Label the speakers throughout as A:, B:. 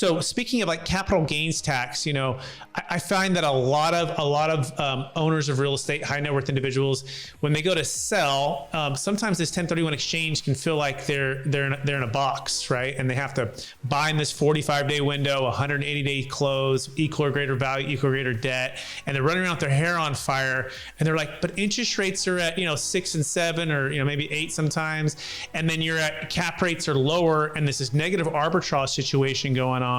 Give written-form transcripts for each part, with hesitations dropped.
A: So speaking of like capital gains tax, I find that a lot of owners of real estate, high net worth individuals, when they go to sell, sometimes this 1031 exchange can feel like they're in a box, right? And they have to buy in this 45-day window, 180-day close, equal or greater value, equal or greater debt, and they're running around with their hair on fire, and they're like, but interest rates are at 6 and 7, or maybe 8 sometimes, and then you're at cap rates are lower, and there's this negative arbitrage situation going on,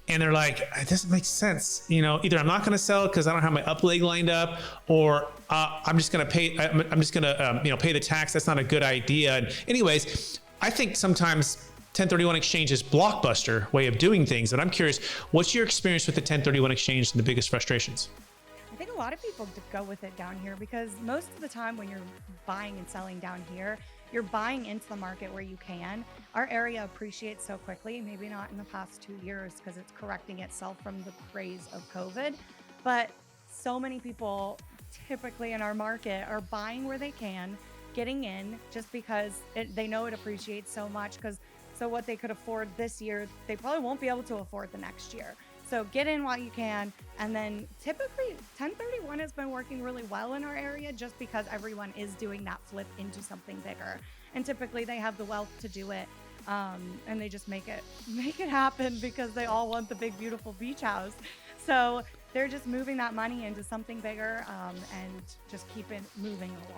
A: and they're like, it doesn't make sense. Either I'm not going to sell because I don't have my up leg lined up, or I'm just going to pay. I'm just going to pay the tax. That's not a good idea. And anyways, I think sometimes 1031 exchange is blockbuster way of doing things. And I'm curious, what's your experience with the 1031 exchange and the biggest frustrations?
B: I think a lot of people go with it down here because most of the time when you're buying and selling down here, you're buying into the market where you can. Our area appreciates so quickly, maybe not in the past 2 years because it's correcting itself from the craze of COVID, but so many people typically in our market are buying where they can, getting in just because they know it appreciates so much, so what they could afford this year, they probably won't be able to afford the next year. So get in while you can. And then typically 1031 has been working really well in our area just because everyone is doing that flip into something bigger. And typically they have the wealth to do it. And they just make it happen because they all want the big, beautiful beach house. So they're just moving that money into something bigger and just keep it moving along.